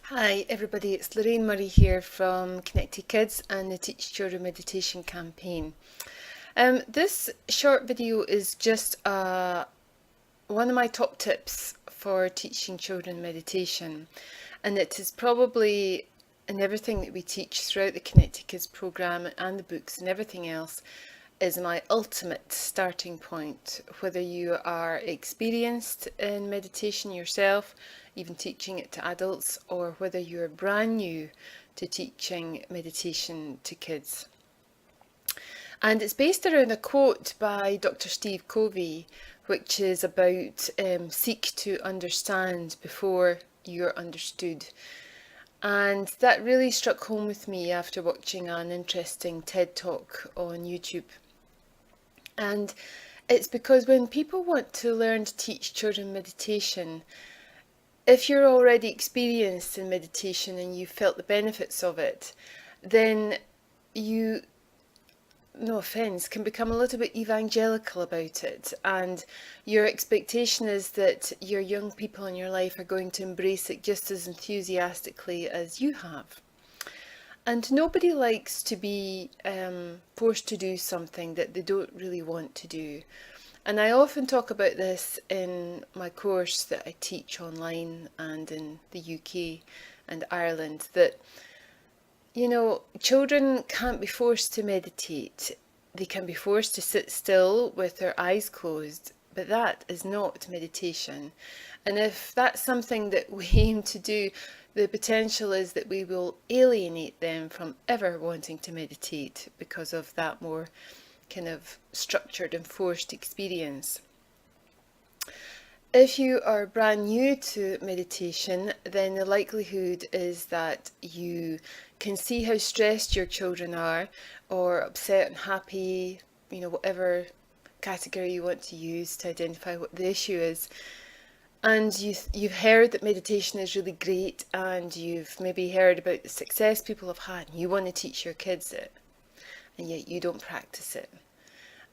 Hi everybody, it's Lorraine Murray here from Connected Kids and the Teach Children Meditation campaign. This short video is just one of my top tips for teaching children meditation, and it is probably in everything that we teach throughout the Connected Kids program and the books and everything else is my ultimate starting point, whether you are experienced in meditation yourself, even teaching it to adults, or whether you're brand new to teaching meditation to kids. And it's based around a quote by Dr. Steve Covey, which is about seek to understand before you're understood. And that really struck home with me after watching an interesting TED Talk on YouTube. And it's because when people want to learn to teach children meditation, if you're already experienced in meditation and you felt the benefits of it, then you, no offense, can become a little bit evangelical about it. And your expectation is that your young people in your life are going to embrace it just as enthusiastically as you have. And nobody likes to be forced to do something that they don't really want to do. And I often talk about this in my course that I teach online and in the UK and Ireland, that, you know, children can't be forced to meditate. They can be forced to sit still with their eyes closed, but that is not meditation. And if that's something that we aim to do, the potential is that we will alienate them from ever wanting to meditate because of that more kind of structured and forced experience. If you are brand new to meditation, then the likelihood is that you can see how stressed your children are, or upset and happy, you know, whatever category you want to use to identify what the issue is. And you've heard that meditation is really great, and you've maybe heard about the success people have had, and you want to teach your kids it, and yet you don't practice it.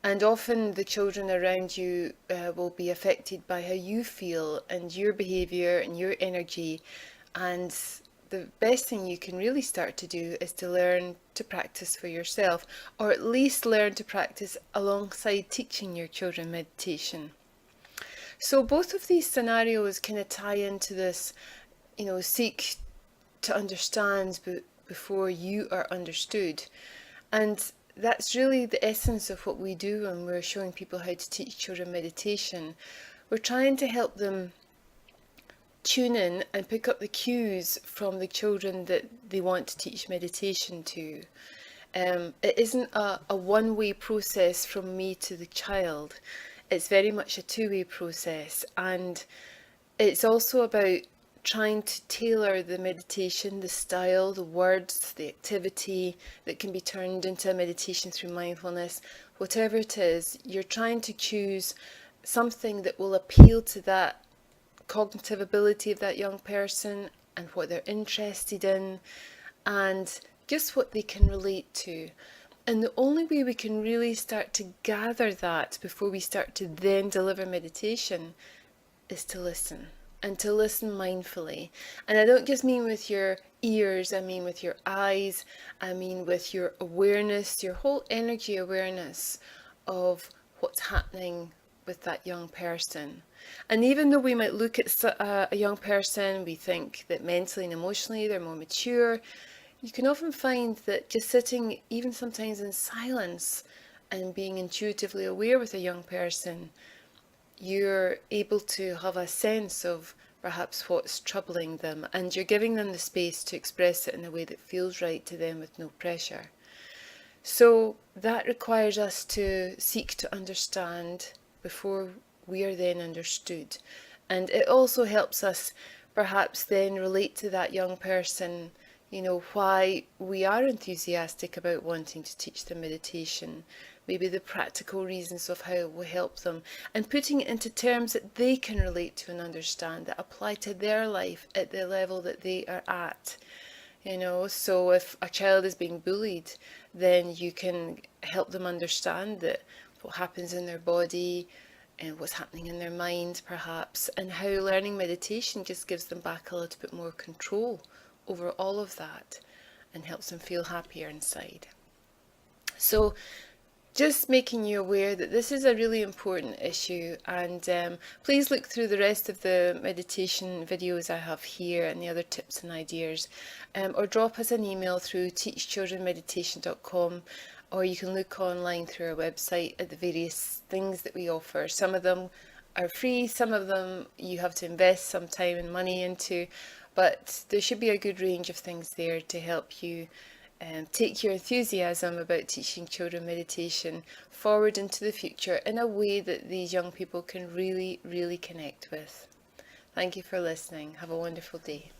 And often the children around you will be affected by how you feel and your behaviour and your energy. And the best thing you can really start to do is to learn to practice for yourself, or at least learn to practice alongside teaching your children meditation. So both of these scenarios kind of tie into this, you know, seek to understand before you are understood. And that's really the essence of what we do when we're showing people how to teach children meditation. We're trying to help them tune in and pick up the cues from the children that they want to teach meditation to. It isn't a one-way process from me to the child. It's very much a two-way process, and it's also about trying to tailor the meditation, the style, the words, the activity that can be turned into a meditation through mindfulness. Whatever it is, you're trying to choose something that will appeal to that cognitive ability of that young person and what they're interested in and just what they can relate to. And the only way we can really start to gather that before we start to then deliver meditation is to listen, and to listen mindfully. And I don't just mean with your ears, I mean with your eyes, I mean with your awareness, your whole energy awareness of what's happening with that young person. And even though we might look at a young person, we think that mentally and emotionally they're more mature, you can often find that just sitting, even sometimes in silence, and being intuitively aware with a young person, you're able to have a sense of perhaps what's troubling them, and you're giving them the space to express it in a way that feels right to them with no pressure. So that requires us to seek to understand before we are then understood. And it also helps us perhaps then relate to that young person, you know, why we are enthusiastic about wanting to teach them meditation, maybe the practical reasons of how it will help them, and putting it into terms that they can relate to and understand, that apply to their life at the level that they are at. You know, so if a child is being bullied, then you can help them understand that what happens in their body and what's happening in their mind perhaps, and how learning meditation just gives them back a little bit more control over all of that and helps them feel happier inside. So just making you aware that this is a really important issue, and please look through the rest of the meditation videos I have here and the other tips and ideas, or drop us an email through teachchildrenmeditation.com, or you can look online through our website at the various things that we offer. Some of them are free, some of them you have to invest some time and money into, but there should be a good range of things there to help you take your enthusiasm about teaching children meditation forward into the future in a way that these young people can really, really connect with. Thank you for listening. Have a wonderful day.